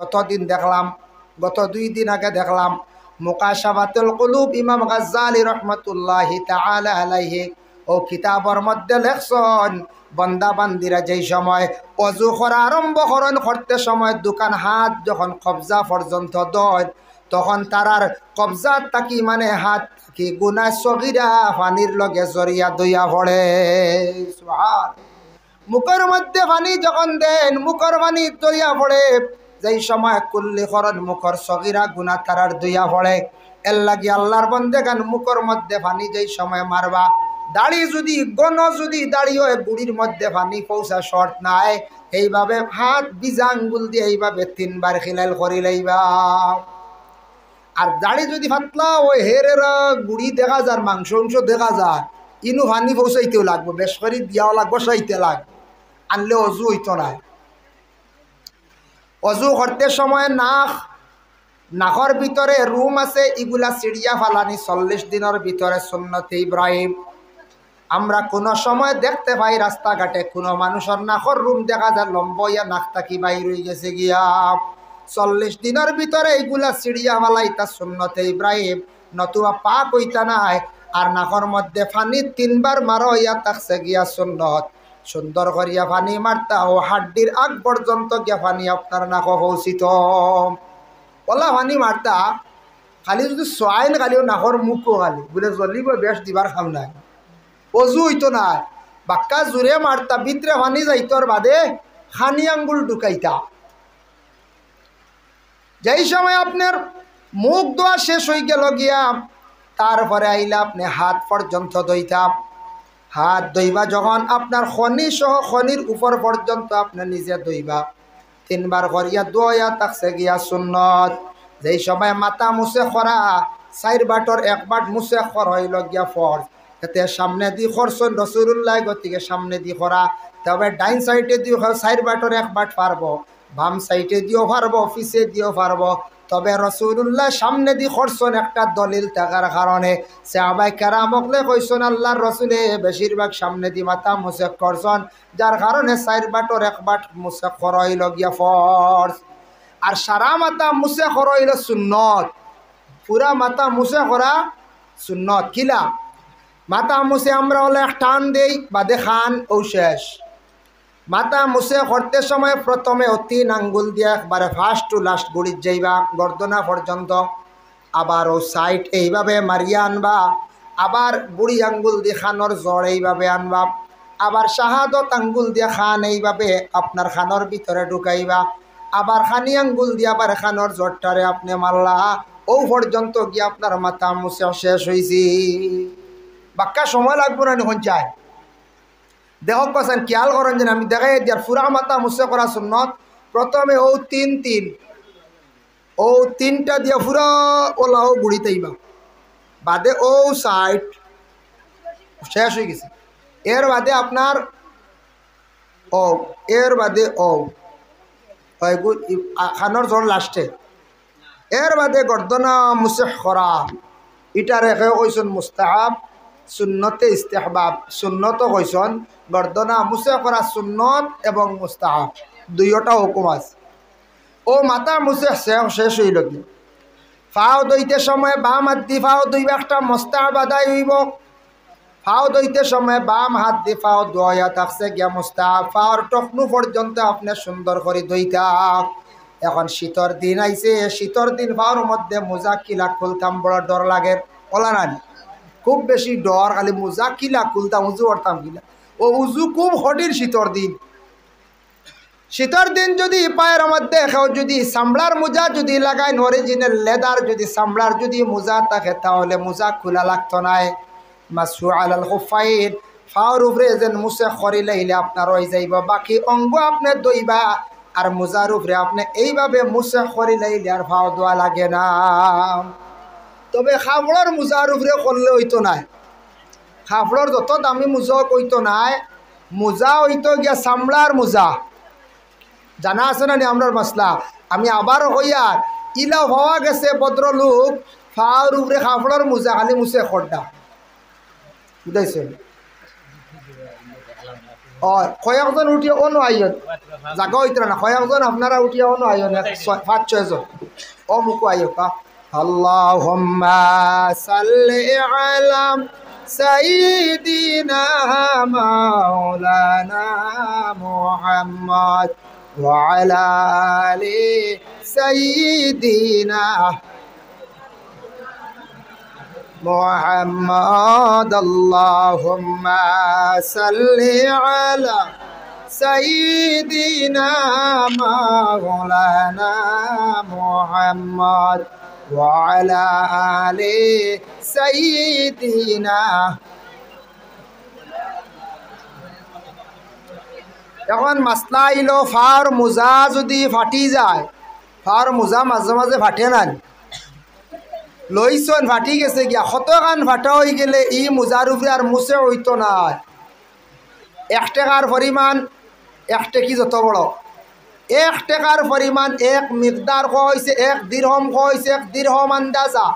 গতদিন দেখলাম, গত 2 দিন আগে দেখলাম মুকাশাফাতুল কুলুব ইমাম গাজ্জালী রহমাতুল্লাহি তাআলা আলাইহি ও কিতাবর মধ্যে লেখছেন বান্দা বান্দিরা যেই সময় ওযু করা আরম্ভ করতে সময় দোকান হাত যখন কবজা পর্যন্ত দেয় তখন তারার কবজা থাকি মানে হাত কি গুনাহ সগীরা পানির লগে জড়িয়া দইয়া পড়ে। সুবহান। মুখের মধ্যে পানি যখন দেন মুখের পানি দইয়া পড়ে, যেই সময় কুল্লিকরণ মুখর সগীরা গুনাহ তারার দইয়া পড়ে। এর লাগি আল্লাহর বান্দাগান মুখের মধ্যে পানি যেই সময় মারবা, দাড়ি যদি গণ যদি দাড়ি হয় বুড়ির মধ্যে পানি পৌঁছা শর্ট নাই, এইভাবে হাত বিজা আঙ্গুল দিয়ে এইভাবে 3 বার খিলাল করি লইবা। আর দাড়ি যদি ফাতলা ওই হেরের গুড়ি দেখা যায়, মাংস অংশ দেখা যায়, ইনু পানি পৌঁছাইতেও লাগবে, বেশ করে দিয়াও লাগবে, সাইতে লাগবে, আনলে অজু হইতো না। অজু করতে সময় নাকর ভিতরে রুম আছে, এগুলা চিড়িয়া ফালানি 40 দিনের ভিতরে সুন্নতে ইব্রাহিম। আমরা কোনো সময় দেখতে পাই রাস্তাঘাটে কোনো মানুষের নাকর রুম দেখা যায় লম্বইয়া নাক থাকি বাইর হয়ে গেছে গিয়া। 40 দিনের ভিতরে এইগুলা চিড়িয়া ফালাইতা সুন্নতে ইব্রাহিম, নতুবা পাক হইতা নাই। আর নাকর মধ্যে পানি 3 বার মারো ইয়া থাকছে গিয়া সুন্নত। সুন্দর করিয়া পানি মারতা ও হাড্ডির আগ পর্যন্ত গিয়া পানি আপনার নাক পৌঁছিত। ওলা পানি মারতা খালি যদি সোয়াইন খালিও নাকর মুখও খালি বলে জ্বলিব, বেশ দিবার খাম নাই, অজু হইতো না। বাক্কা জোরে মারতা, ভিতরে পানি যাইতর বাদে খানি আঙ্গুল ঢুকাইতা। যেই সময় আপনার মুখ ধোয়া শেষ হয়ে গেল গিয়া, তারপরে আইলা আপনি হাত পর্যন্ত ধইতা। হাত ধইবা যখন আপনার খনি সহ খনির উপর পর্যন্ত আপনি নিজে ধইবা। 3 বার করিয়া দোয়া থাকছে গিয়া সুন্নত। যেই সময় মাথা মুছে খরা 4 বাটর 1 বাট মুছে খর হইল গিয়া ফরজ। এতে সামনে দি খরছন রাসূলুল্লাহ গতিকে সামনে দি খরা, তবে ডাইন সাইডে দিও 4 বাটর 1 বাট পারবো, বাম সাইডে দিও পারবো, পিছে দিও পারবো। তবে রাসূলুল্লাহ সামনে দি খরছন একটা দলিল থাকার কারণে সাহাবায়ে কেরামকলে কইছেন আল্লাহর রাসূলে বেশিরভাগ সামনে দি মাথা মুছে করছন, যার কারণে 4 বাটর 1 বাট মুছে খরা হইল গিয়া ফরজ। আর সারা মাথা মুছে খরা হইল সুন্নত। পুরা মাথা মুছে করা সুন্নত। কিলা মাথা মুছে আমরা হলে টান দেই বাদে খান ও শেষ। মাথা মুছে করতে সময় প্রথমে 3 আঙ্গুল দিয়ে একবারে ফার্স্ট টু লাস্ট গুড়ির যাইবা গর্দনা পর্যন্ত, আবার ও সাইড এইভাবে মারিয়া আনবা, আবার বুড়ি আঙ্গুল দিয়ে খানোর জড় এইভাবে আনবা, আবার শাহাদত আঙ্গুল দিয়ে খান এইভাবে আপনার খানোর ভিতরে ঢুকাইবা, আবার খানি আঙ্গুল দিয়ে আবার খানোর জড়টারে আপনি মারলা। ও পর্যন্ত গিয়ে আপনার মাথা মুছে শেষ হয়েছি। বাক্কা সময় লাগবে না এখন চাই দেখক পাচ্ছেন, খেয়াল করেন যেন আমি দেখাই দিয়ার পুরা মাথা মুছে করা সুন্নত। প্রথমে ও 3 ও 3টা দিয়া পুরা ওলাও বুড়ি তাইবা, বাদে ও সাইড শেষ হয়ে গেছে। এর বাদে আপনার ও, এর বাদে ও খানোর জোর লাস্টে, এর বাদে গর্দনা মুছে করা। এটা রেখে কইসন মুস্তাহাব, সুন্নতে ইস্তেহবাব। সুন্নত কইসন গর্দনা মুছে করা সুন্নত এবং মুস্তাহাব, দুইটা হুকুম আছে। ও মাথা মুছে শেষ হইল কি, ফাও দইতে সময় বাম হাত দি ফাও দইবা একটা মুস্তাহাব আদায় হইব। ফাও দইতে সময় বাম হাত দি ফাও দয়া থাকছে গিয়া মুস্তাহাব। ফাওর টকনু পর্যন্ত আপনি সুন্দর করে দইতা। এখন শীতর দিন আইছে, শীতর দিন ফাওর মধ্যে মোজা কিলা খুলতাম বড় ডর লাগে, ওলা না খুব বেশি ডর, খালি মোজা কিলা খুলতাম, উজু করতাম কিলা। ও উজু খুব হটির শীতর দিন। শীতর দিন যদি পায়ের মধ্যে কেউ যদি চামড়ার মোজা যদি লাগায়, অরিজিনাল লেদার যদি চামড়ার যদি মোজা থাকে, তাহলে মোজা খোলা লাগতো নাই। মাসু আলাল খুফাইন, ফাওর উপরে যেন মুছে খরি লাইলে আপনার হয়ে যাইব, বাকি অঙ্গ আপনি দইবা। আর মোজার উপরে আপনি এইভাবে মুছে খরি লাইলে আর ফাও দোয়া লাগে না। তবে খাবড়ার মোজার উপরে করলে হইতো নাই, খাবড়ার যত দামি মোজা কইতো নাই, মোজা হইতো গিয়া চামড়ার মোজা। জানা আছে না আমরার মশলা। আমি আবারও হইয়ার ইলা হওয়া গেছে ভদ্রলোক ফাওর উপরে খাবড়ার মোজা খালি মুছে খড্ডা বুঝাইছেন। ও কয়েকজন উঠিয়ে অন্য আইন জাগা হইতে না কয়েকজন আপনারা উঠিয়ে অন্য আইন 5-6 জন ও মুকু আইয় কা আল্লাহুম্মা সাল্লি আলা সাইয়্যিদিনা মাওলানা মুহাম্মদ ওয়া আলা আলি সাইয়্যিদিনা محمد اللهم صل على سيدنا مولانا محمد وعلى آل سيدنا এখন মাসলা আইলো ফার মুজা যদি ফাটি যায় ফার মুজা মাঝে মাঝে ফাটে না লইছন ফাটি গেছে গিয়া কতখান ফাটা হয়ে গেলে ই মুজার উপরে আর মুছে হইতো না 1 টাকার পরিমাণ 1 টাকি যত বড় 1 টাকার পরিমাণ 1 মিকদার হইছে 1 দিরহম হইছে 1 দিরহম আন্দাজা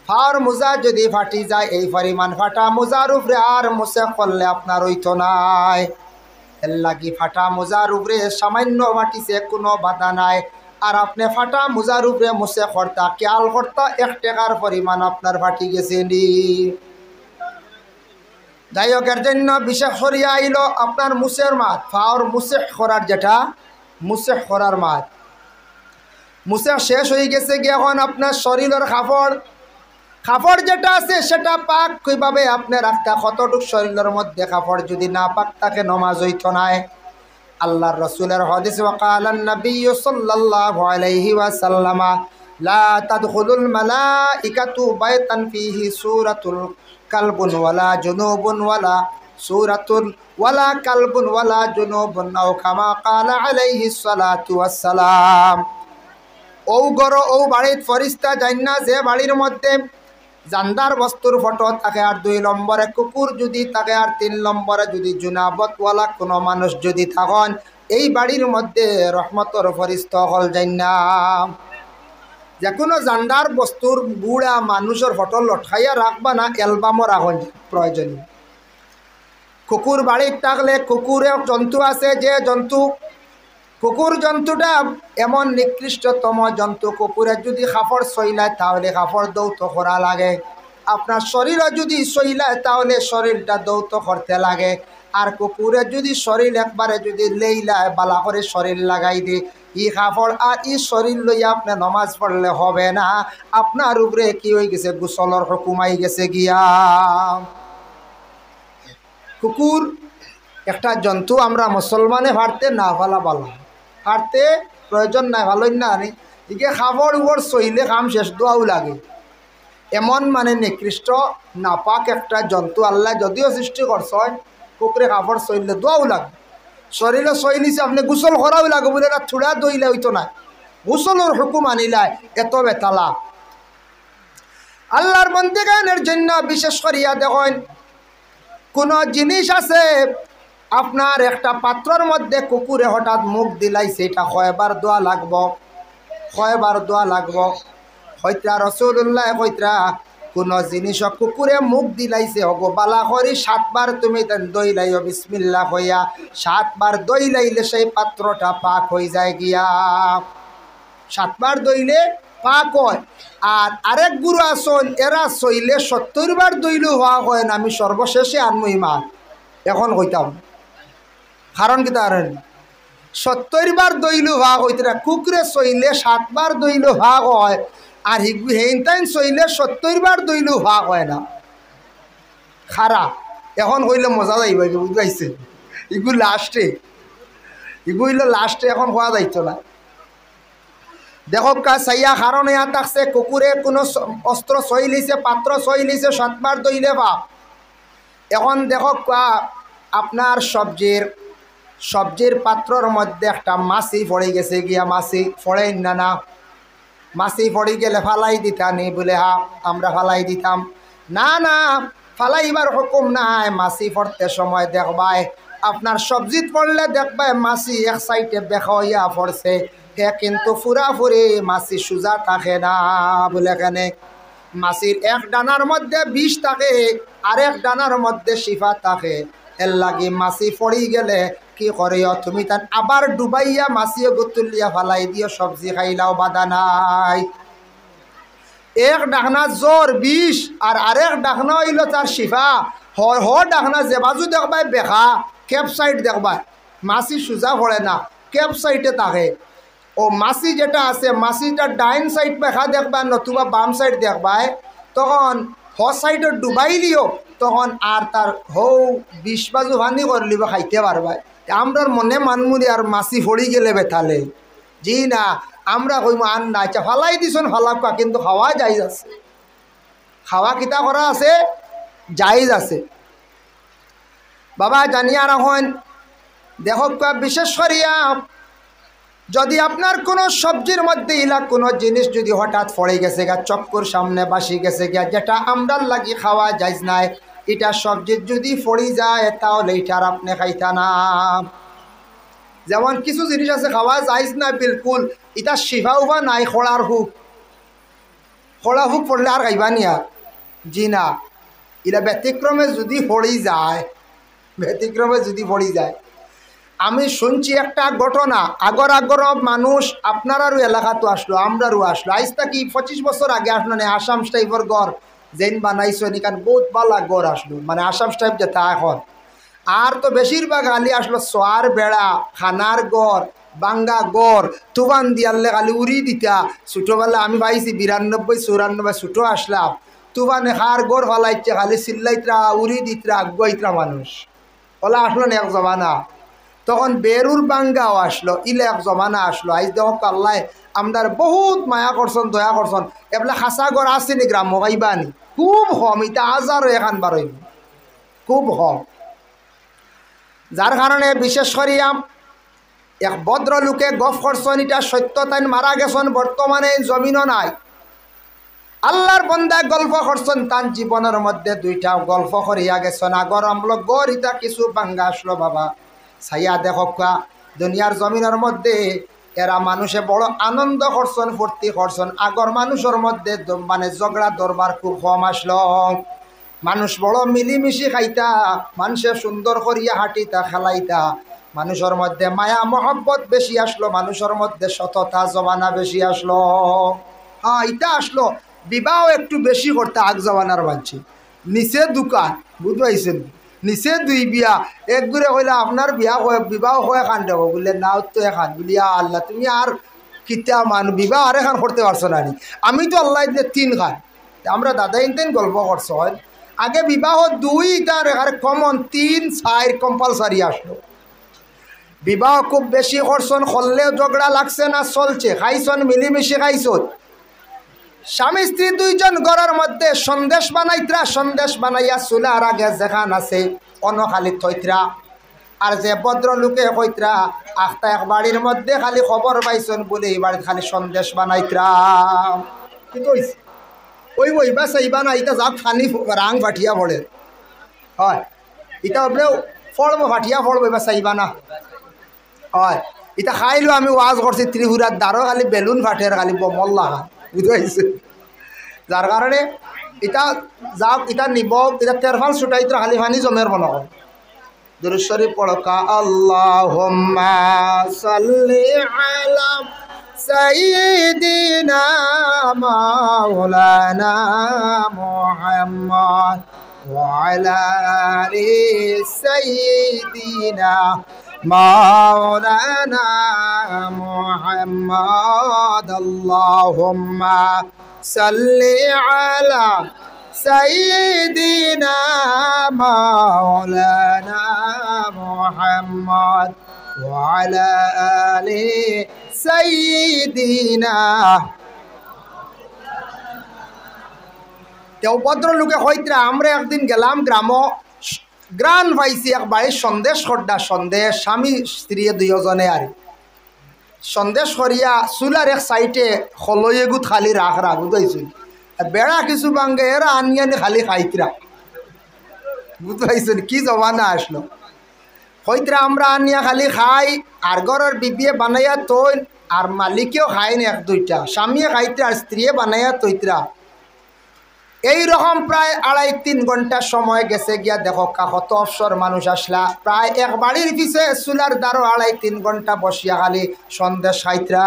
ফার মুজা যদি ফাটি যায় এই পরিমাণ ফাটা মুজার উপরে আর মুছে করলে আপনার হইতো নাই এর লাগি ফাটা মুজার উপরে সামান্য ফাটিছে কোনো বাধা নাই আর আপনি ফাটা মুজার উপরে মুছে করতা খেয়াল করতা 1 টাকার পরিমাণ আপনার ফাটি গেছে নি যাই হোক এর জন্য বিশেষ করিয়া আইল আপনার মুছের মাত ফাওর মুছে করার যেটা মুছে করার মাত মুছে শেষ হয়ে গেছে কি এখন আপনার শরীরের কাপড় যেটা আছে সেটা পাক কিভাবে আপনি রাখতা কতটুক শরীরের মধ্যে কাপড় যদি না পাক থাকে নামাজ হইতো না আল্লাহর রাসূলের হাদিস ওয়াকালান নবী সাল্লাল্লাহু আলাইহি ওয়াসাল্লাম লা তাদখুলুল মালাইকাতু বাইতান ফিহি সূরাতুল কালবুন ওয়ালা জুনুবুন ওয়ালা সূরাতুন ওয়ালা কালবুন ওয়ালা জুনুবুন আও কামা ক্বালা আলাইহিস সালাতু ওয়াসসালাম ও গর ও বাড়ির ফেরেশতা জান্না যে বাড়ির মধ্যে জানদার বস্তুর ফটো থাকে আর 2 নম্বরে কুকুর যদি থাকে আর 3 নম্বরে যদি জুনাবতওয়ালা কোনো মানুষ যদি থাকেন এই বাড়ির মধ্যে রহমতের ফেরেশতা হল জান্না যে কোনো জানদার বস্তুর বুড়া মানুষের ফটো লটকাইয়া রাখবা না অ্যালবামও রাখুন প্রয়োজনীয় কুকুর বাড়ির থাকলে কুকুরের জন্তু আছে যে জন্তু কুকুর জন্তুটা এমন নিকৃষ্টতম জন্তু কুকুরের যদি কাপড় সইলায় তাহলে কাপড় দৌত করা লাগে আপনার শরীরও যদি সইলায় তাহলে শরীরটা দৌত করতে লাগে আর কুকুরের যদি শরীর একবারে যদি লেইলায় বালা করে শরীর লাগাই দিয়ে ই কাপড় আর ই শরীর লইয়া আপনি নমাজ পড়লে হবে না আপনার উপরে কি হয়ে গেছে গোসলের হুকুমাই গেছে গিয়া কুকুর একটা জন্তু আমরা মুসলমানে ভারতে না ভালা ভালো হারতে প্রয়োজন নাই ভালোই না আনি এদিকে খাবার উপর সইলে কাম শেষ দোয়াও লাগে এমন মানে নিকৃষ্ট নাপাক একটা জন্তু আল্লাহ যদিও সৃষ্টি করছেন কুকুরে কাপড় সইলে দোয়াও লাগে শরীরে সইলিছে আপনি গোসল করাও লাগে বলে এটা থুড়া দইলে হইতো না গোসলের হুকুম আনিলায় এত বেতালা আল্লাহর বন্দেগানের জন্য বিশেষ করিয়া দেখেন কোনো জিনিস আছে আপনার একটা পাত্রর মধ্যে কুকুরে হঠাৎ মুখ দিলাইছে এটা কয়বার দোয়া লাগব হয়তো রাসূলুল্লাহ কইতরা কোনো জিনিস কুকুরে মুখ দিলাইছে হগো বালা করি 7 বার তুমি দইলাইও বিসমিল্লাহ হইয়া 7 বার দইলাইলে সেই পাত্রটা পাক হয়ে যায় গিয়া 7 বার দইলে পাক হয় আর আরেক গুরু আসন এরা সইলে 70 বার দইলেও হওয়া হয় না আমি সর্বশেষে আনমু ইমান এখন কইতাম কারণ কি তার 70 বার দইলু ভাগ হইতে কুকুরে সইলে 7 বার দইলু ভাগ হয় আর হেইনটাইন সইলে 70 বার দইলু ভাগ হয় না খারা এখন হইলে মজা যাইব বুঝাইছে এগুলো লাস্টে এখন হওয়া যাইতো না দেখো কা সাইয়া কারণ ইয়া থাকছে কুকুরে কোনো অস্ত্র সইলিছে পাত্র সইলিছে 7 বার দইলে ভাগ এখন দেখো কা আপনার সবজির পাত্রর মধ্যে একটা মাছি পড়ে গেছে গিয়া মাছি পড়েন না মাছি পড়ে গেলে ফালাই দিতানি বলে আমরা ফালাই দিতাম না ফালাইবার হুকুম নাই মাছি পড়তে সময় দেখবাই আপনার সবজিত পড়লে দেখবাই মাছি এক সাইডে বেখা হইয়া পড়ছে হে কিন্তু ফুরাফুরি মাছি সোজা থাকে না বলে কেনে মাছির এক ডানার মধ্যে বিষ থাকে আরেক ডানার মধ্যে শিফা থাকে এর লাগি মাছি পড়ি গেলে কি করিও তুমি তান আবার ডুবাইয়া মাছিও গুতুলিয়া ফালাই দিও, সবজি খাইলাও বাধা নাই। এক ডাকনা জ্বর বিষ আর আরেক ডাকনা হইল তার শিফা। হ ডাকনা যে বাজু দেখবাই বেখা ক্যাপসাইড দেখবাই, মাছি সোজা পড়ে না, ক্যাপসাইডে থাকে। ও মাছি যেটা আছে মাছিটা ডাইন সাইড বেখা দেখবা নতুবা বাম সাইড দেখবাই, তখন হ সাইডে ডুবাই দিও, তখন আর তার হৌ 20 বাজু ভানি করলিব খাইতে পারবাই। আমরার মনে মানমুনি আর মাছি ফড়ি গেলে বেথালে জি না, আমরা কইম আন না, আচ্ছা ফালাই দিছন ফালাকা, কিন্তু খাওয়া জাইজ আছে, খাওয়া কিতা করা আছে জাইজ আছে। বাবা জানিয়া রাখেন, দেখো বিশেষ করিয়া যদি আপনার কোনো সবজির মধ্যে ইলা কোনো জিনিস যদি হঠাৎ পড়ে গেছে গা, চক্কর সামনে বাসি গেছে গা, যেটা আমরার লাগি খাওয়া যাইজ নাই, এটা সবজির যদি পড়ি যায় তাহলে এটার আপনি খাইতা না। যেমন কিছু জিনিস আছে খাওয়া যাইজ না বিলকুল, এটা শিফাও বা নাই, খোলার হুক, খোলা হুক পড়লে আর খাইবা নিয়া জি না। এটা ব্যতিক্রমে যদি পড়ি যায়, ব্যতিক্রমে যদি পড়ি যায়। আমি শুনছি একটা ঘটনা, আগর মানুষ আপনারারও এলাকাতো আসলো, আমরারও আসলো, আজ থাকি 25 বছর আগে আসলো না, আসাম টাইপের গড় যেন বানাইছো নিকান বহুত বালা গড় আসলো, মানে আসাম টাইপ যেটা এখন। আর তো বেশিরভাগ আলি আসলো সোয়ার বেড়া, খানার গড়, বাঙ্গা গড়, তুবান দিয়ালে খালি উড়ি দিতা। ছোটোবেলা আমি পাইছি 92-94 ছোটো আসলাম, তুবানে খার গড় ফালাইছে, খালি চিল্লাইতরা উড়ি দিতরা আগুয়াইতরা মানুষ। ওলা আসলো না এক জমানা। তখন বেরুর বাঙ্গাও আসলো, ইলে এক জমানা আসলো। আজ দেখ আল্লাহ আমদার বহুত মায়া করছন, দয়া করছন। এবেলা খাসা গড় আছে নি গ্রাম্য গাইবানি খুব কম, এটা হাজারও এখান বারই খুব কম। যার কারণে বিশেষ করিয়া এক ভদ্র লোকে গফ করছেন, এটা সত্য, তাই মারা গেছেন, বর্তমানে জমিনও নাই। আল্লাহর বন্দায় গল্প করছেন, তার জীবনের মধ্যে 2টা গল্প করিয়া গেছেন। আগর আমলো গড় ইটা কিছু বাঙ্গা আসলো বাবা, ছাইয়া দেখা দুনিয়ার জমিনের মধ্যে এরা মানুষে বড় আনন্দ করছেন, ফুর্তি করছেন। আগর মানুষের মধ্যে মানে ঝগড়া দরবার খুব কম আসলো, মানুষ বড় মিলিমিশি খাইতা, মানুষে সুন্দর করিয়া হাঁটিতা খেলাইতা, মানুষের মধ্যে মায়া মহব্বত বেশি আসলো, মানুষের মধ্যে সততা জমানা বেশি আসলো। হ্যাঁ এটা আসলো, বিবাহ একটু বেশি করতে আগ জমানার মানছি। নিচে দোকান বুঝবাইছেন, নিচে 2 বিয়া, এক ঘুরে কইলা আপনার বিবাহ হয়ে খান দেবো বললে নাও তো এখান বলিয়া আল্লাহ তুমি আর কিতা বিবাহ আর এখান করতে পারছো না নি, আমি তো আল্লাহ 3 খান। আমরা দাদা ইনতেন গল্প করছো, আগে বিবাহ 2টার এখানে কমন, 3-4 কম্পালসারি আসলো। বিবাহ খুব বেশি করছন, করলেও ঝগড়া লাগছে না, চলছে, খাইছন মিলিমিশি খাইছন। স্বামী স্ত্রী 2 জন ঘরের মধ্যে সন্দেশ বানাইত্রা, সন্দেশ বানাইয়া চুলার আগে যেখান আছে অনখালি থইত্রা। আর যে ভদ্র লোকে কইত্রা আখতা এক বাড়ির মধ্যে খালি খবর পাইছন বলে এই বাড়িতে খালি সন্দেশ বানাইত্রা। কিন্তু ওই বা চাইবা না, এটা যাক ফানি রাং ফাটিয়া পড়ে, হয় এটা আপনিও ফলবো ফাটিয়া ফলবো, এবার চাইবা না। হয় এটা খাইলো, আমি ওয়াজ করছি ত্রিপুরার দ্বারও খালি বেলুন ফাটের খালি বমল লাগা, বুঝতে পারছি। যার কারণে এটা যাক এটা নিব, এটা তেরফাল ছুটাইতে খালি ফানি জমের বনাব। দুরূদ শরীফ পড়কা, আল্লাহুম্মা সাল্লি আলা সাইয়্যিদিনা মাওলানা মুহাম্মদ ওয়া আলা আলি সাইয়্যিদিনা মাওলানা মুহাম্মদ। আল্লাহুম্মা সাল্লি আলা সাইয়্যিদিনা মাওলানা মুহাম্মদ ওয়া আলা আলি সাইয়্যিদিনা। তেও ভদ্রলোকে হইত্রা আমরা একদিন গেলাম গ্রান পাইছি এক বাড়ির সন্দেশ খড্ডা, সন্দেশ স্বামী স্ত্রী 2 জনে আর সন্দেশ করিয়া চুলার এক সাইডে খলয়ে গুত খালি রাখ বুঝাইছিল, বেড়া কিছু বাঙ্গে এরা আনি খালি খাইতরা, বুঝতে পাইছেন কি জমানা আসলো। হইতরা আমরা আনিয়া খালি খাই, আর ঘরের বিবিয়ে বানাইয়া তৈন, আর মালিকেও খায় না, 1-2টা স্বামীয়ে খাইতে আর স্ত্রীয়ে বানাইয়া তৈতরা। এই রকম প্রায় 2.5-3 ঘন্টা সময় গেছে গিয়া দেখো কত অবসর মানুষ আসলা প্রায় এক বাড়ির পিছে চুলার দ্বারো 2.5-3 ঘন্টা বসিয়া খালি সন্দেশ খাইতরা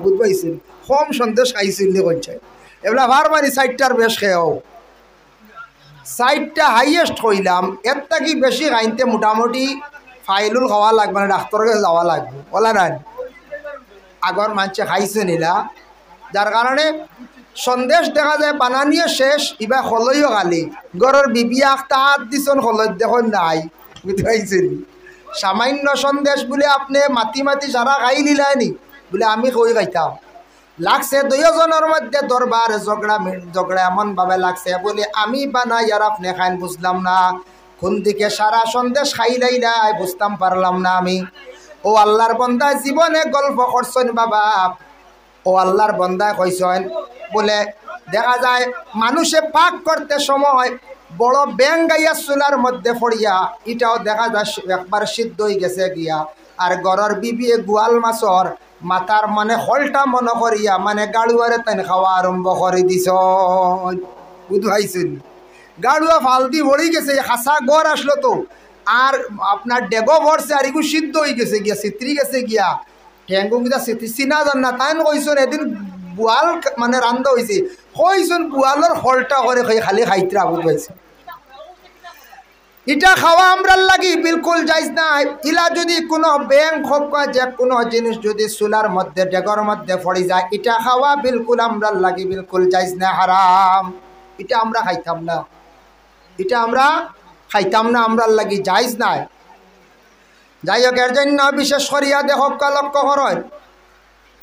বুঝবাইছেন কম সন্দেশ খাইছিল কইছে এগুলা বারবারই 4টার বেশ খেয়েও 4টা হাইয়েস্ট হইলাম এর থাকি বেশি খাইতে মোটামুটি ফাইলুল খাওয়া লাগবে না ডাক্তারের কাছে যাওয়া লাগবে বলা নাই আগর মানুষে খাইছে নিলা যার কারণে সন্দেশ দেখা যায় বানানিয়ে শেষ ইবা হলইও খালি গরের বিবিয়াক তাহাত দিছন হলই দেখুন নাই বুঝতে পাইছেন সামান্য সন্দেশ বলে আপনি মাতি মাতি সারা খাই নিলানি বলে আমি কই খাইতাম লাগছে দুইজনের মধ্যে দরবার ঝগড়া এমন ভাবে লাগছে বলে আমি বানাই আর আপনি খাইন বুঝলাম না কোন দিকে সারা সন্দেশ খাইলাই নাই বুঝতাম পারলাম না আমি ও আল্লাহর বান্দা জীবনে গল্প করছেন বাবা ও আল্লাহর বান্দায় কইছেন বলে দেখা যায় মানুষে পাক করতে সময় বড় ব্যাং গাইয়া চুলার মধ্যে পড়িয়া এটাও দেখা যায় একবার সিদ্ধ হয়ে গেছে গিয়া আর গরর বিবিয়ে গোয়াল মাছর মাথার মানে হলটা মনে করিয়া মানে গাড়ুয়ারে তাই খাওয়া আরম্ভ করে দিছ বুঝাইছেন গাড়ুয়া ফালদি ভরি গেছে হাসা গড় আসলো তো আর আপনার ডেগো ভরছে আর এগুলো সিদ্ধ হয়ে গেছে গিয়া চিত্রি গেছে গিয়া ঠেঙ্গু গিয়া চিত্রি চিনা যান না তাই কইছেন এদিন বুয়াল মানে রান্ধা হয়েছে কইছেন বুয়ালের হলটা করে খালি খাইতরা বুঝাইছে এটা খাওয়া আমরা লাগি বিলকুল যাইজ নাই ইলা যদি কোনো ব্যাংক হোক বা যে কোনো জিনিস যদি চুলার মধ্যে ডেগর মধ্যে পড়ে যায় এটা খাওয়া বিলকুল আমরা লাগি বিলকুল যাইজ না হারাম এটা আমরা খাইতাম না এটা আমরা খাইতাম না আমরা লাগি যাইজ নাই যাই হোক এর জন্য বিশেষ করিয়া দেখ লক্ষ্য করেন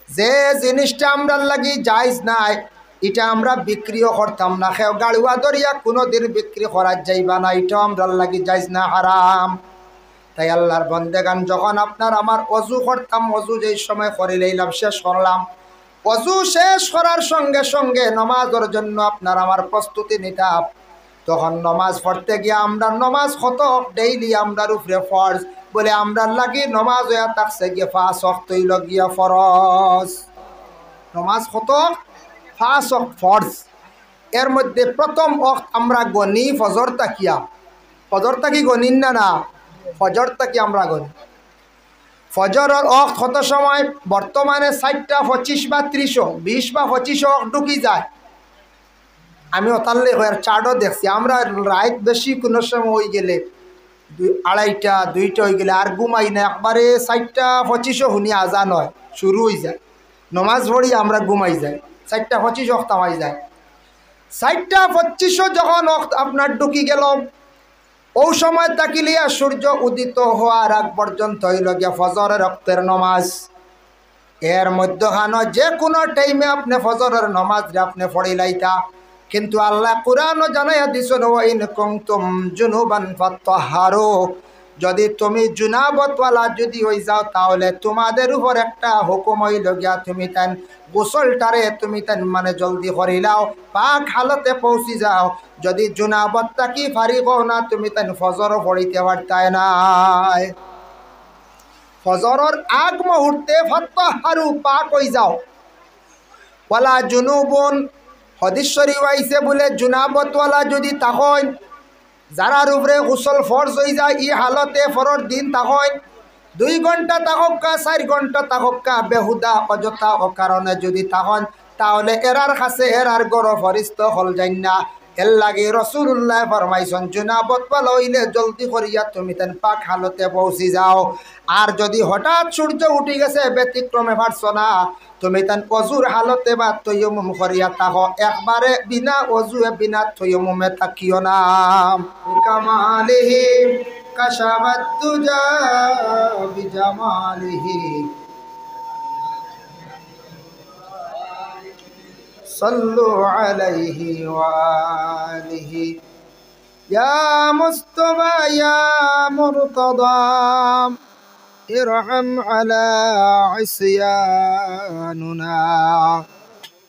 যে জিনিসটা আমরা লাগি যাইজ নাই এটা আমরা বিক্রিও করতাম না খেয়ে গাড়ুয়া দরিয়া কোনোদিন বিক্রি করার যাইবা না এটাও আমরা লাগি যাইজ না হারাম তাই আল্লাহর বন্দেগান যখন আপনার আমার অজু করতাম অজু যেই সময় করে লইলাম শেষ করলাম অজু শেষ করার সঙ্গে সঙ্গে নমাজের জন্য আপনার আমার প্রস্তুতি নিতাম তখন নমাজ পড়তে গিয়ে আমরা নমাজ কত ডেইলি আমরার উপরে ফরজ বলে আমরা লাগি নমাজ হইয়া থাকছে গিয়ে 5 ওয়াক্ত হইল গিয়া ফরজ নমাজ কত 5 ওয়াক্ত ফরজ এর মধ্যে প্রথম ওয়াক্ত আমরা গনি ফজর তাকিয়া ফজর তাকি গনিন না ফজর তাকি আমরা গনি ফজরের ওয়াক্ত কত সময় বর্তমানে 4টা 25 বা 30 20 বা 25 ওয়াক্ত ঢুকি যায় আমি ওতাল্লে হয়ে চারও দেখছি আমরা রাত বেশি কোনো সময় হয়ে গেলে 2:30টা 2টা হয়ে গেলে আর ঘুমাই না একবারে 4টা 25 শুনি আজান হয় শুরু হয়ে যায় নমাজ পড়ি আমরা ঘুমাই যাই 4টা 25 ওয়াক্ত আমাই যায় 4টা 25 যখন ওয়াক্ত আপনার ঢুকি গেল ওই সময় তাকিলিয়া সূর্য উদিত হওয়ার আগ পর্যন্ত হইল গিয়া ফজরের ওয়াক্তের নমাজ এর মধ্যখানে যে কোনো টাইমে আপনি ফজরের নমাজ আপনি পড়িলাইতা কিন্তু আল্লাহ কুরআন জানাইয়া দিছেন ওয়াইন কুনতুম জুনুবান ফাত্তাহারু যদি তুমি জুনাবতওয়ালা যদি হই যাও তাহলে তোমাদের উপর একটা হুকুম হইল গিয়া তুমি তান গোসলটারে তুমি তান মানে জলদি করিলাও পাক হালতে পৌঁছি যাও যদি জুনাবত থাকি ফারিগ হও না তুমি তান ফজর পড়িতে পারতায় নাই ফজরের আগ মুহূর্তে ফাত্তাহারু পাক হই যাও ওয়ালা জুনুবুন হাদিস শরীফ আইছে বলে জুনাবতওয়ালা যদি তখন যারার উপরে গোসল ফরজ হয়ে যায় এই হালতে ফরর দিন তখন 2 ঘন্টা তাহক্কা 4 ঘন্টা তাহক্কা বেহুদা অযথা অকারণে যদি তখন তাহলে এরার কাছে এরার গড় ফরিস্ত হল যাই না এর লাগে রাসূলুল্লাহ ফরমাইছেন জুনাবতওয়ালা হইলে জলদি করিয়া তুমি তেন পাক হালতে পৌঁছি যাও আর যদি হঠাৎ সূর্য উঠে গেছে ব্যতিক্রমে পারছো না তুমি তান অজুর হালতে বা তৈয়মুম করিয়া তাহো একবারে বিনা অজুয়ে বিনা তৈয়মুমে তাকিও না কামালিহি কাশাবাত তুজা বিজামালিহি সাল্লু আলাইহি ওয়া আলিহি ইয়া মুস্তাফা ইয়া মুরতাদা ارحم على عصياننا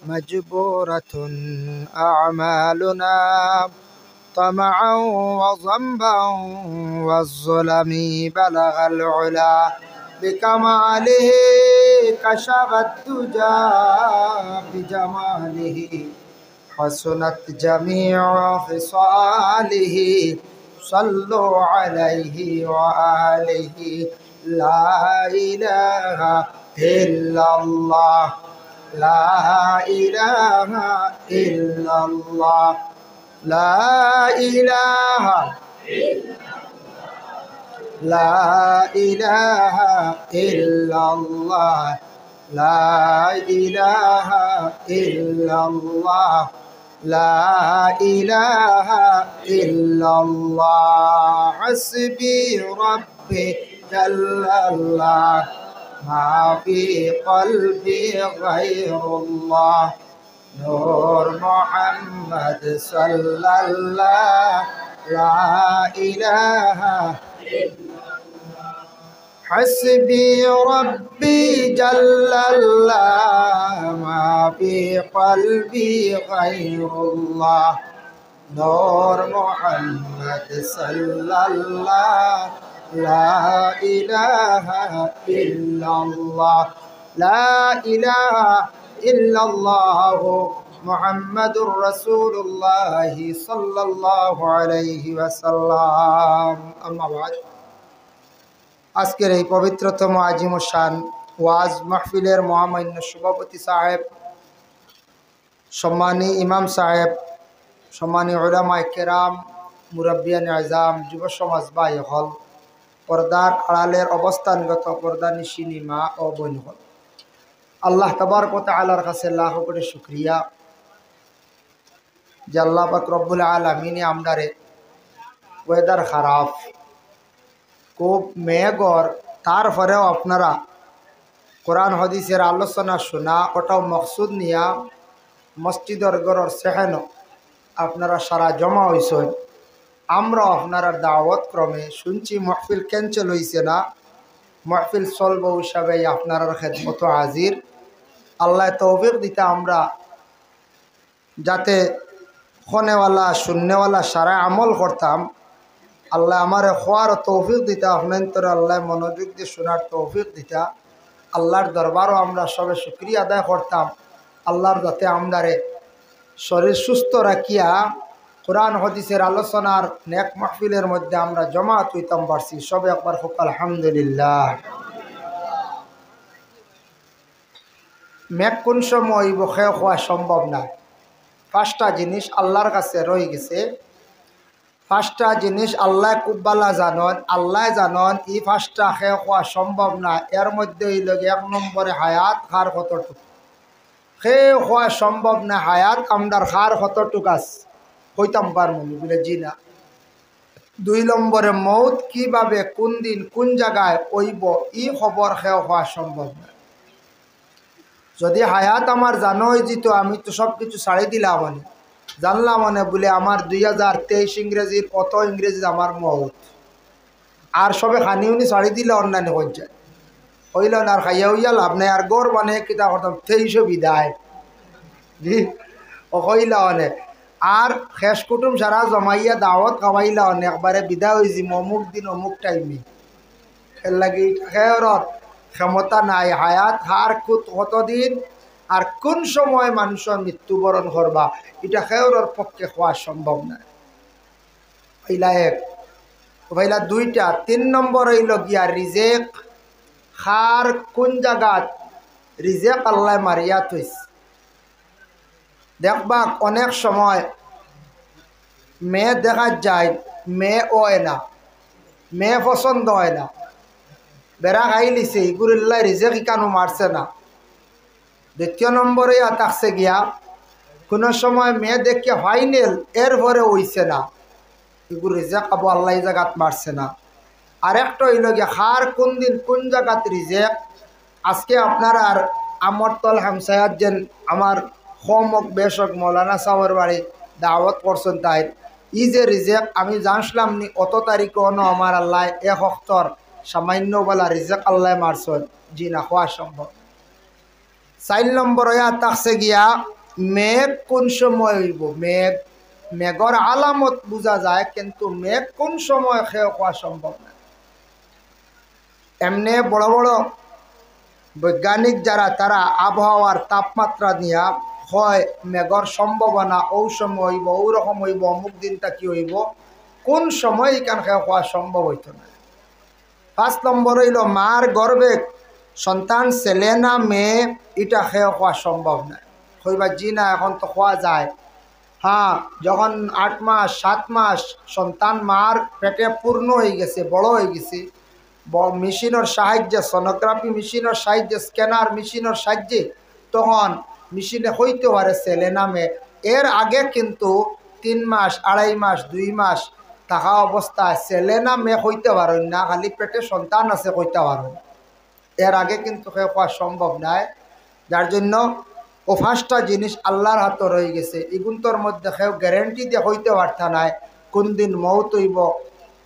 مجبورة أعمالنا طمعا وذنبا والظلم بلغ العلا بكماله كشف الدجى بجماله حسنت جميع خصاله صلوا عليه وآله لا إله إلا الله لا إله إلا الله لا إله لا إله إلا الله لا إله إلا الله لا إله إلا الله حسبي ربي جل الله ما في قلبي غير الله نور محمد صلى الله لا إله حسبي ربي جل الله ما في قلبي غير الله نور محمد صلى الله لا إله إلا الله لا إله إلا الله محمد رسول الله صلى الله عليه وسلم أما بعد আজকের এই পবিত্রতম আজিমুশান ওয়াজ মাহফিলের মহামান্য সভাপতি সাহেব, সম্মানী ইমাম সাহেব, সম্মানী উলামায়ে কেরাম, মুরব্বিয়ান আজম, যুব সমাজ ভাই হল, পর্দার আড়ালের অবস্থানগত পর্দানিশিনী মা ও বোন হল, আল্লাহ তাবারক ওয়া তাআলার কাছে লাখ কোটি শুকরিয়া যে আল্লাহ পাক রব্বুল আলামিন আমরারে ওয়েদার খারাপ, খুব মেঘর, তারপরেও আপনারা কোরআন হাদিসের আলোচনা শোনা, ওটাও মকসুদ নিয়া মসজিদর গড়র সেহেন আপনারা সারা জমা হয়েছেন। আমরা আপনারা দাওয়াত ক্রমে শুনছি মহফিল ক্যান্সেল হয়েছে না, মহফিল চলব হিসাবে আপনার খেদমত হাজির। আল্লাহ তৌফিক দিতে আমরা যাতে খনেওয়ালা শূন্যওয়ালা সারা আমল করতাম, আল্লাহ আমারে খোয়ার তৌফিক দিতা, আপনার আল্লাহ মনোযোগ দিয়ে শোনার তৌফিক দিতা। আল্লাহর দরবারও আমরা সবে শুকরিয়া আদায় করতাম, আল্লাহর যাতে আমরারে শরীর সুস্থ রাখিয়া কোরআন হাদিসের আলোচনার নেক মাহফিলের মধ্যে আমরা জমাত হইতাম পারছি। সবে একবার হোক আলহামদুলিল্লাহ। মেঘ কোন সময় বখেও হওয়া সম্ভব না। পাঁচটা জিনিস আল্লাহর কাছে রয়ে গেছে, পাঁচটা জিনিস আল্লাহ কুব্বালা জানন, আল্লাহ জানন এই পাঁচটা খেয়ে হওয়া সম্ভব না। এর মধ্যে হইল এক নম্বরে হায়াত, খার কতটুক খেয়ে হওয়া সম্ভব না। হায়াত আমরার খার কতটুক আছে হইতাম পারমনি বলে জি না। দুই নম্বরে মৌত কিভাবে, কোন দিন, কোন জায়গায় ওইব, ই খবর খেয়ে হওয়া সম্ভব না। যদি হায়াত আমার জানো যেত, আমি তো সব কিছু ছাড়ি দিলাম মানে জানলাম মানে বলে আমার 2023 ইংরেজির কত ইংরেজি আমার মৌত, আর সবে খানি উনি ছাড়ি দিলে অন্যান্য হচ্ছে হইল না, আর খাইয়া হইয়া লাভ নাই। আর গড় মানে কিতা করতাম 23 বিদায় জি ও হইলা অনেক, আর শেষ কুটুম সারা জমাইয়া দাওয়াত খাওয়াইলা অনেক, একবারে বিদায় হয়েছি অমুক দিন অমুক টাইমে। এর লাগে খেয়রত ক্ষমতা নাই। হায়াত হার কতদিন আর কোন সময় মানুষের মৃত্যুবরণ করবা, এটা খেয়রের পক্ষে হওয়া সম্ভব না। হইলা এক, হইলা দুইটা। তিন নম্বর হইল গিয়া রিজেক, খার কোন জায়গাত রিজেক আল্লাহ মারিয়া থইছে। দেখবা অনেক সময় মেয়ে দেখা যায়, মেয়ে হয় না, মেয়ে পছন্দ হয় না, বেড়া খাই লিছে, ইগুরিল্লাহ রিজেক ইকানো মারছে না। দ্বিতীয় নম্বরে থাকছে গিয়া কোনো সময় মেয়ে দেখে ফাইনাল এরপরে হইছে না, এগুলো রিজেক আবু আল্লাহ জায়গাত মারছে না। আর একটা হইল গিয়া খার কোন দিন কোন জায়গাত রিজেক। আজকে আপনার আর আমরতল হামসায়াত যেন আমার হোমক বেশক মৌলানা সাহর বাড়ি দাওয়াত করছেন, তাই ই যে রিজেক আমি জানছিলাম নি অত তারিখও ন আমার আল্লাহ এক অক্তর সামান্য বলা রিজেক আল্লাহ মারছেন, জি না, হওয়া সম্ভব। 4 নম্বর থাকছে গিয়া মেঘ কোন সময় হইব। মেঘ, মেঘর আলামত বোঝা যায়, কিন্তু মেঘ কোন সময় খেয়ে হওয়া সম্ভব না। এমনি বড় বড় বৈজ্ঞানিক যারা, তারা আবহাওয়ার তাপমাত্রা নিয়ে হয় মেঘর সম্ভাবনা ঔ সময় হইব, ঔ রকম হইব, অমুক দিনটা কি হইব, কোন সময় এখান খেয়ে হওয়া সম্ভব হইত না। 5 নম্বর হইল মার গর্বে সন্তান ছেলে না মেয়ে এটা খেয়ে হওয়া সম্ভব না। হইবা জি না এখন তো খোয়া যায়। হ্যাঁ, যখন 8 মাস 7 মাস সন্তান মার পেটে পূর্ণ হয়ে গেছে, বড় হয়ে গেছে, মেশিনের সাহায্যে, সোনোগ্রাফি মেশিনের সাহায্যে, স্ক্যানার মেশিনের সাহায্যে তখন মেশিনে হইতে পারে ছেলে না মেয়ে। এর আগে কিন্তু 3 মাস 2.5 মাস 2 মাস থাকা অবস্থায় ছেলে না মেয়ে হইতে পারেন না, খালি পেটে সন্তান আছে হইতে পারেন। এর আগে কিন্তু হওয়া সম্ভব নয়। যার জন্য ও 5টা জিনিস আল্লাহর হাতে রয়ে গেছে। এগুন্তর মধ্যে কেউ গ্যারেন্টি দিয়ে হইতে পারতা নাই কোন দিন মৌত হইব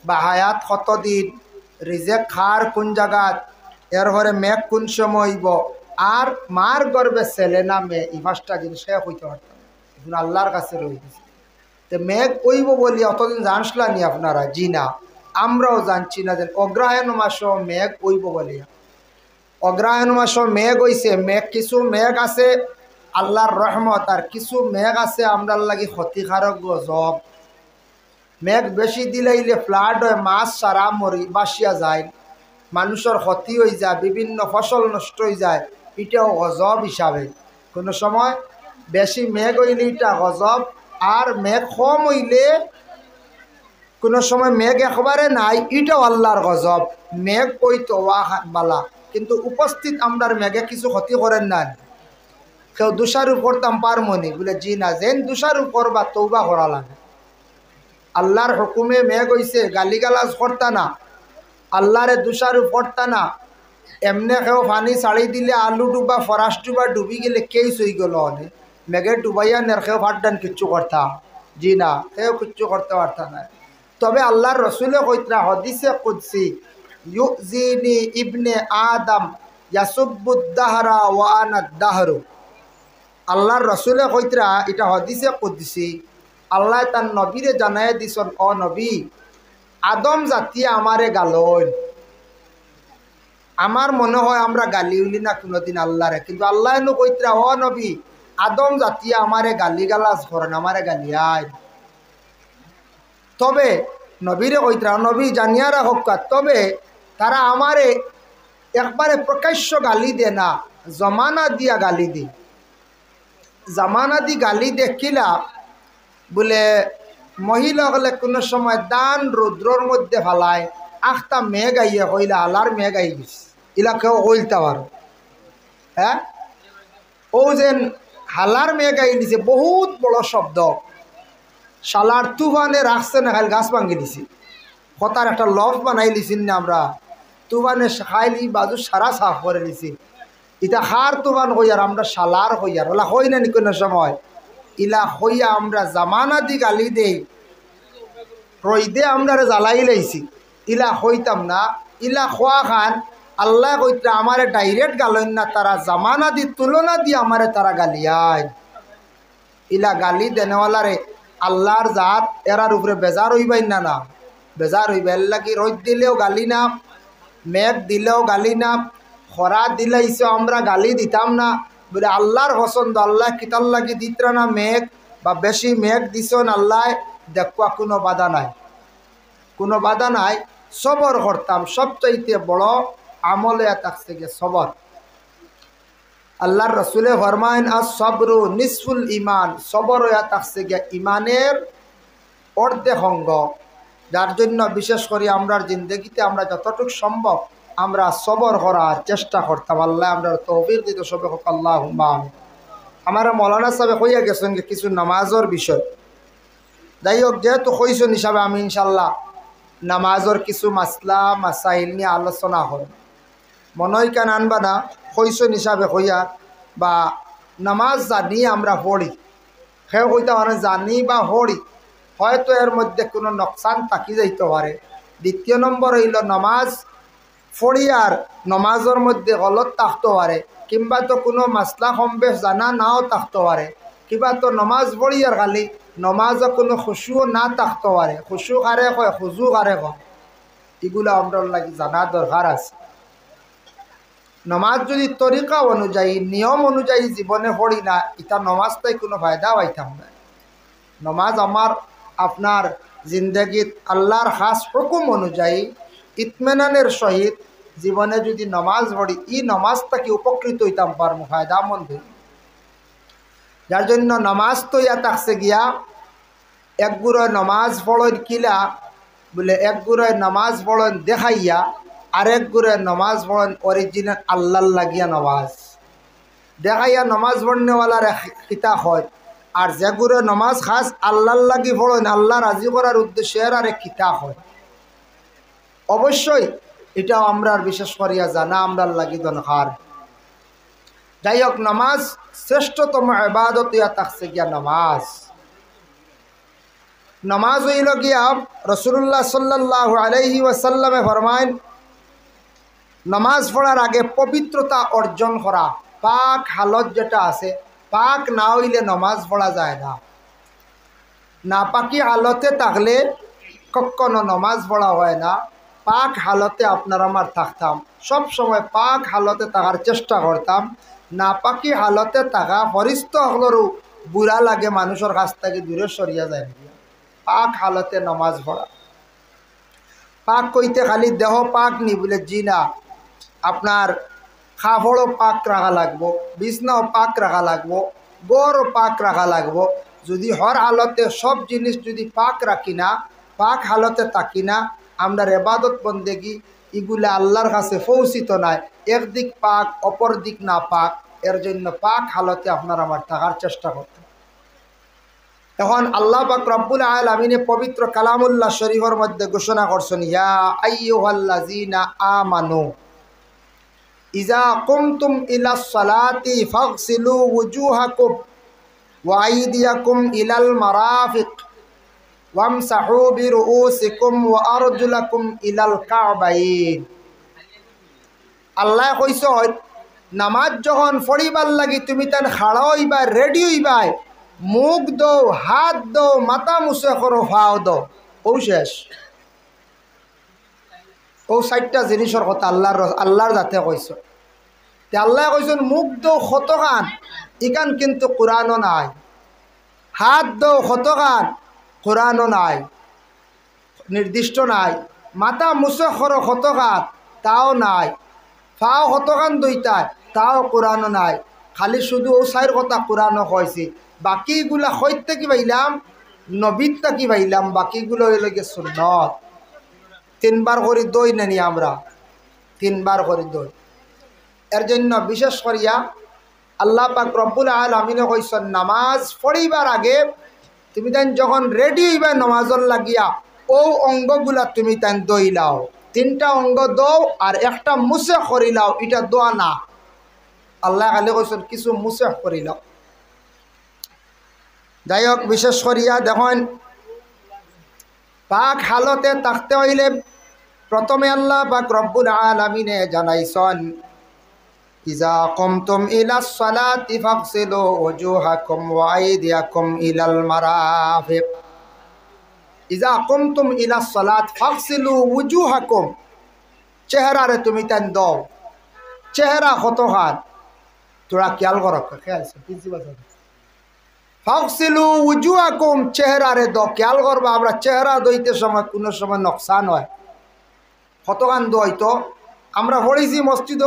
বা হায়াত কতদিন, রিজেক খার কোন জায়গাত, এরপরে মেঘ কোন সময় হইব, আর মার গর্বে ছেলে না মেয়ে, এই 5টা জিনিস কেউ হইতে পারত না। এগুলো আল্লাহর কাছে রয়ে গেছে। তো মেঘ হইব বলি অতদিন জানসলানি আপনারা? জি না, আমরাও জানছি না যে অগ্রহায়ণ মাসও মেঘ হইব বলিয়া। অগ্রহায়ণ মাস মেঘ হইছে, মেঘ কিছু মেঘ আছে আল্লাহর রহমত, আর কিছু মেঘ আছে আমরার লাগি ক্ষতিকারক গজব। মেঘ বেশি দিলাইলে ফ্লাড হয়, মাছ সারা মরি বাসিয়া যায়, মানুষের ক্ষতি হয়ে যায়, বিভিন্ন ফসল নষ্ট হয়ে যায়, এটাও গজব হিসাবে। কোনো সময় বেশি মেঘ হইলে এটা গজব, আর মেঘ কম হইলে কোনো সময় মেঘ একবারে নাই, এটাও আল্লাহর গজব। মেঘ হইতো ওয়া বালা, কিন্তু উপস্থিত আমরার মেঘে কিছু ক্ষতি করেন না। কেউ দোষারোপ করতাম পারমনি বলে জি না, যেন দোষারোপ করবা তৌবা করা লাগে। আল্লাহর হুকুমে মেঘ হইছে, গালিগালাজ করতা না, আল্লাহরে দোষারোপ করতা না। এমনে কেউ পানি ছাড়ি দিলে আলু ডুবা ফরাস ডুবা ডুবি গেলে কেই সই গেল অনেক মেঘে ডুবাইয়া নের কেউ ফাটদান কিচ্ছু করতাম? জি না, কেউ কিচ্ছু করতে পারতাম না। তবে আল্লাহর রসুলে কইতরা হদিসে কুদসি, ইউজিনি ইবনে আদম ইয়াসুবুদ্দাহরা ওয়া আনা দাহরু। আল্লাহর রসুলে কইতরা, এটা হদিসে কুদসি, আল্লাহ তার নবীরে জানাই দিছন, ও নবী, আদম জাতীয় আমারে গালন। আমার মনে হয় আমরা গালি উলি না কোনোদিন আল্লাহরে, কিন্তু আল্লাহ এনু কইতরা, ও নবী, আদম জাতীয় আমারে গালি গালাজ করেন, আমারে গালিয়ায়। তবে নবীরে কইতরা, নবী জানিয়া রাখক, তবে তারা আমারে একবারে প্রকাশ্য গালি দে না, জমানা দিয়া গালি দি। জামানা দি গালি দেখিলা বলে মহিলা হলে কোনো সময় দান রৌদ্রর মধ্যে ফালায়, আখটা মেঘ আইয়ে কইলা আলার মেঘ আই গেছে, ইলা কেউ কইলতে পারো? হ্যাঁ, ও যেন হালার মেঘ আই দিছে, বহুত বড় শব্দ। শালার তুফানে রাখছে না, খাইল গাছ ভাঙি দিছি, কথার একটা লফ বানাই দিছি না আমরা। তুফানে খাইলি বাজু সারা সাফ করে দিছি। ইটা খার তুফান হইয়ার, আমরা শালার হইয়ার ওলা হই না নি কোনো সময়। ইলা হইয়া আমরা জামানা দি গালি দেই, রইদে আমরা জ্বালাই লাইছি, ইলা হইতাম না। ইলা খোয়া খান আল্লাহ কইতরা আমারে ডাইরেক্ট গালইন না, তারা জামানা দি তুলনা দি আমারে তারা গালিয়ায়। ইলা গালি দেনেওয়ালারে আল্লাহর জাত এরার উপরে বেজার হইবাই না, না বেজার হইবা। এর লাগি রোদ দিলেও গালি না, মেঘ দিলেও গালি না, খরা দিলাইছে আমরা গালি দিতাম না বলে আল্লাহর পছন্দ। আল্লাহ কিতার লাগি দিতরা না মেঘ, বা বেশি মেঘ দিছন আল্লাহ দেখবা, কোনো বাধা নাই, কোনো বাধা নাই। সবর করতাম, সবচাইতে বড় আমলে থাকছে গে সবর। আল্লাহর রসুলে ফরমাইন, আস সবরু নিসফুল ইমান, সবর থাকছে গে ইমানের অর্ধেক অঙ্গ। যার জন্য বিশেষ করে আমরার জিন্দগিতে আমরা যতটুকু সম্ভব আমরা সবর করার চেষ্টা করতাম। আল্লাহ আমরা তৌফিক দিত সবে হোক, আল্লাহুম্মা আমিন। আমার মৌলানা সাহেব কইয়া গেছেন কিছু নামাজের বিষয়। যাই হোক, যেহেতু কইছেন হিসাবে আমি ইনশাল্লাহ নামাজের কিছু মাসলা মাসাইল নিয়ে আলোচনা করব। মনে হয় কেন আনবা না, কইছেন হিসাবে কইয়া, বা নামাজ জানি আমরা পড়ি, সেও কইতে পারে জানি বা পড়ি, হয়তো এর মধ্যে কোনো নকশান থাকি যাইতে পারে। দ্বিতীয় নম্বর হইল নামাজ পড়ি আর নমাজের মধ্যে গলত থাকতে পারে, কিংবা তো কোনো মাসলা কমবেশ জানা নাও থাকতে পারে, কিংবা তো নমাজ পড়ি আর খালি নমাজে কোনো খুশুও না থাকতে পারে। খুশু কারে কয়, খুজু কারে কয়, এগুলো আমরা লাগি জানা দরকার আছে। নমাজ যদি তরিকা অনুযায়ী নিয়ম অনুযায়ী জীবনে পড়ি না, এটা নমাজ তাই কোনো ফায়দা পাইতাম না। নমাজ আমার আপনার জিন্দগিত আল্লাহর খাস হুকুম অনুযায়ী ইতমেনানের সহিত জীবনে যদি নমাজ পড়ি, ই নমাজ তাকে উপকৃত হইতাম পারবো, ফায়দা মন্দ। যার জন্য নমাজ তো ইয়া থাকছে গিয়া এক গুড়ে নমাজ পড়েন কিলা বলে, এক গুড়ে নমাজ পড়েন দেখাইয়া, আরেক গুড়ে নমাজ পড়েন অরিজিনাল আল্লাহ লাগিয়া নমাজ দেখাইয়া নমাজ পড়নেওয়ালার খিতা হয়। আর যে গুড়ে নমাজ খাস আল্লাহ লাগি পড়েন আল্লাহ রাজি করার উদ্দেশ্যে এর আরেক খিতা হয়। অবশ্যই এটাও আমরা বিশেষ করিয়া জানা আমরা লাগি দরকার। যাই হোক, নমাজ শ্রেষ্ঠতম ইবাদত ইয়া থাকছে গিয়া নমাজ। নমাজ হইল গিয়া রাসূলুল্লাহ সাল্লাল্লাহু আলাইহি ওয়াসাল্লামে ফরমায়, নমাজ পড়ার আগে পবিত্রতা অর্জন করা, পাক হালত যেটা আছে, পাক না হইলে নমাজ পড়া যায় না। নাপাকি হালতে থাকলে কখনো নমাজ পড়া হয় না। পাক হালতে আপনার আমার থাকতাম, সব সময় পাক হালতে থাকার চেষ্টা করতাম। নাপাকি হালতে থাকা ফরিস্ত হলেরও বুড়া লাগে, মানুষের কাছ থেকে দূরে সরিয়া যায়। পাক হালতে নমাজ পড়া। পাক কইতে খালি দেহ পাক নি বলে, জি না, আপনার খাফড়ও পাক রাখা লাগবো, বিছনাও পাক রাখা লাগবো, গড়ও পাক রাখা লাগবো। যদি হর হালতে সব জিনিস যদি পাক রাখি না, পাক হালতে থাকি না, আমরা ইবাদত বন্দেগি এগুলা আল্লাহর কাছে পৌঁছিত নাই। একদিক পাক অপর দিক না পাক, এর জন্য পাক হালতে আপনার আমার থাকার চেষ্টা করতে। এখন আল্লাহ পাক রব্বুল আলামিনে পবিত্র কালামুল্লাহ শরীফের মধ্যে ঘোষণা করছেন, ইয়া আইয়ুহাল্লাযীনা আমানু ইজা কুমতুম ইলাস সালাতি ফাগসিলু ওয়ুজুহাকুম ওয়া আইদিয়াকুম ইলাল মারাফিক ওয়ামসাহু বিরুউসিকুম ওয়া আরজুলাকুম ইলাল কাবাইন। আল্লাহ কইছে, নামাজ যখন পড়িবার লাগি তুমি তান খাড়া হইবা, রেডি হইবা, মুখ দো, হাত দো, মাথা মুছে করো, ফাও দো, ও শেষ। ও 4টা জিনিসের কথা আল্লাহর যাতে কইস। তে আল্লাহ কইছেন মুখ দো কতখান, ইকান কিন্তু কোরআনও নাই। হাত দো কতখান, কোরআনও নাই, নির্দিষ্ট নাই। মাথা মুছে করো কতখান, তাও নাই। ফাও কতখান দইতায়, তাও কোরআনও নাই। খালি শুধু ও 4 কথা কোরআনও কইছে, বাকিগুলা হইতে কি পাইলাম, নবীরটা কি পাইলাম, বাকিগুলো হইল গিয়ে সুন্নত। 3বার করে দই নেনি আমরা, 3বার করে দই। এর জন্য বিশেষ করিয়া আল্লাহ পাক রব্বুল আলামিনে কইছেন, নামাজ পড়িবার আগে তুমি তাই যখন রেডি হইবা নামাজর লাগিয়া, ও অঙ্গগুলা তুমি তাই দই লাও। 3টা অঙ্গ দৌ আর একটা মুসে করিলাও, এটা দোয়া না। আল্লাহ খালি কইছেন কিছু মুসে করিলাও। যাই হোক, বিশেষ করিয়া দেখেন পাক হালতে থাকতে হইলে প্রথমে আল্লাহ পাক রব্বুল আলামিনে জানাইছেন, ইজা কুমতুম ইলাস সালাতি ফাগসিলু ওয়ুজুহাকুম ওয়া আইদিয়াকুম ইলাল মারাফিক। ইজা কুমতুম ইলাস সালাত ফাগসিলু ওয়ুজুহাকুম, চেহারারে তুমি তান দাও। চেহারা কতখান তোরা খেয়াল করো, খেয়াল ফাগসিলু ওয়ুজুহাকুম, চেহারারে দাও। খেয়াল করবা, আমরা চেহারা দইতে সময় কোনো সময় নকশান হয়। কতখান দইতো আমরা পড়েছি মসজিদ,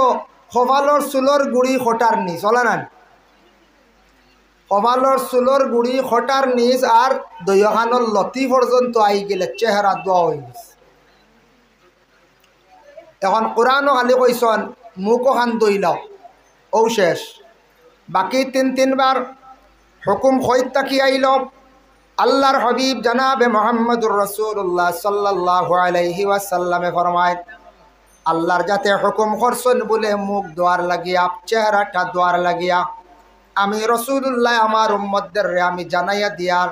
কপালর চুলর গুড়ি খটার নিচ, চলে না, কপালর চুলর গুড়ি খটার নিচ আর দইখানোর লতি পর্যন্ত আই গেলে চেহারা দোয়া হয়ে গেছে। এখন কোরআনও খালি কইসন মুখও খান দইলাও, ও শেষ। বাকি 3বার হুকুম হইত তাকি আইল। আল্লাহর হাবিব জানাবে মুহাম্মদুর রাসূলুল্লাহ সাল্লাল্লাহু আলাইহি ওয়াসাল্লামে ফরমায়, আল্লাহর যাতে হুকুম করছেন বলে মুখ দোয়ার লাগিয়া, চেহারাটা দোয়ার লাগিয়া, আমি রাসূলুল্লাহ আমার উম্মতদের আমি জানাইয়া দিয়ার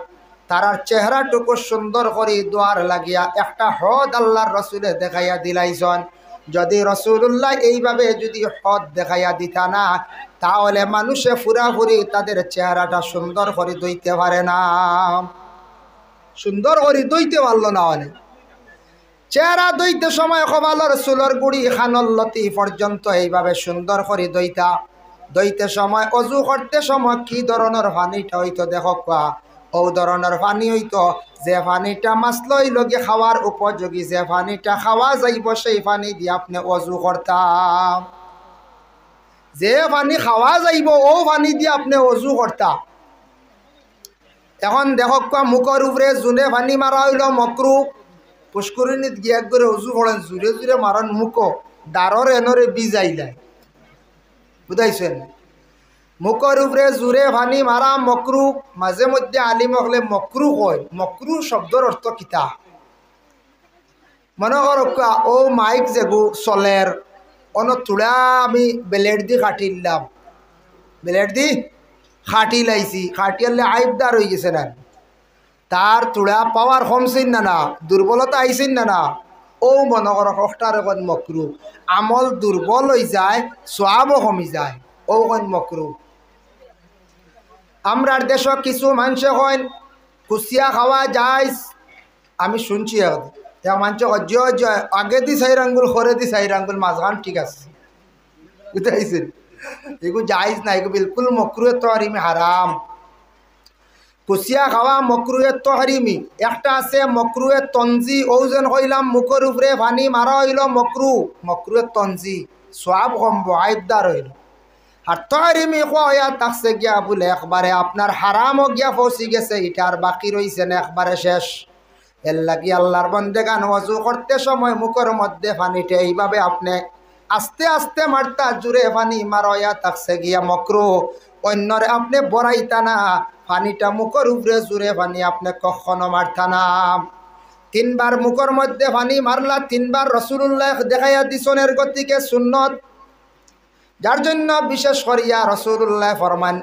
তারার চেহারাটুকু সুন্দর করে দোয়ার লাগিয়া একটা হদ আল্লাহর রাসূলে দেখাইয়া দিলাইছেন। যদি রাসূলুল্লাহ এইভাবে যদি হদ দেখাইয়া দিতা না, তাহলে মানুষে পুরাপুরি তাদের চেহারাটা সুন্দর করে দইতে পারে না, সুন্দর করে দইতে পারল না। চেহারা দইতে সময় কপালর চুলর গুড়ি খানল লতি পর্যন্ত এইভাবে সুন্দর করে দইতা। দইতে সময় অজু করতে সময় কি ধরনের পানিটা হইতো দেখো কোয়া, ও ধরনের পানি হইতো যে পানিটা মাছলই লগে খাওয়ার উপযোগী, যে পানিটা খাওয়া যাইব সেই পানি দিয়ে আপনি অজু করতাম। যে পানি খাওয়া যাইব ও পানি দিয়ে আপনি অজু করতাম। এখন দেখো কোয়া মুখের উপরে জুনে পানি মারা হইল মকরু। পুষ্করিণীত গিয়ে করে অজু করেন, জুড়ে জুড়ে মারন মুখ দাঁড়র এনরে বিজাইলায়, বুঝাইছেন? মুখের উপরে জুড়ে পানি মারা মকরু। মাঝে মধ্যে আলিম হলে মকরু কয়। মকরু শব্দর অর্থ কিতা? মনে কর ও মাইক যেগু চলের অন তুড়া আমি ব্লেড দি কাটিলাম, ব্লেড দি খাটি লাইছি, খাটিয়ালে আইবদার হয়ে গেছে না, তার তুড়া পাওয়ার কমছেন না, না দুর্বলতা আইছেন না, না ও মনে কর কষ্টার এখন মকরু। আমল দুর্বল হয়ে যায়, সোয়াবও কমি যায়, ও কন মকরু। আমরার দেশ কিছু মানুষে কন কুচিয়া খাওয়া যায়, আমি শুনছি মানুষ আগে দি 4 আঙ্গুল করে দি 4 আঙ্গুল মাঝখান ঠিক আছে, বুঝাইছেন? এগুলো যাইজ না, এগুলো বিলকুল মকরুয়ে তো হারিমি, হারাম। কুচিয়া খাওয়া মকরুয়ে তো হারিমি। একটা আছে মকরুয়ে তঞ্জি, ও যেন কইলাম মুখের উপরে পানি মারা হইল মকরু, মকরুয়ে তঞ্জি সব কমব, আইবদার হইল। আর তো হারিমি কয়া তাকছে গিয়া বলে একবারে আপনার হারামও গিয়া পৌঁছি গেছে, এটা আর বাকি রয়েছে না, একবারে শেষ। এর লাগি আল্লাহর বন্দেগান ওযু করতে সময় মুখের মধ্যে পানিটা এইভাবে আপনি আস্তে আস্তে মারতা, জুড়ে পানি মারয়া তাকছে গিয়া মকরু। অন্যরে আপনি বড়াইতা না, পানিটা মুখের উপরে জুড়ে পানি আপনি কখনো মারতা না। 3 বার মুখের মধ্যে পানি মারলা, 3 বার রাসূলুল্লাহ দেখাইয়া দিছনের গতিকে সুন্নত, যার জন্য বিশেষ করিয়া রাসূলুল্লাহ ফরমান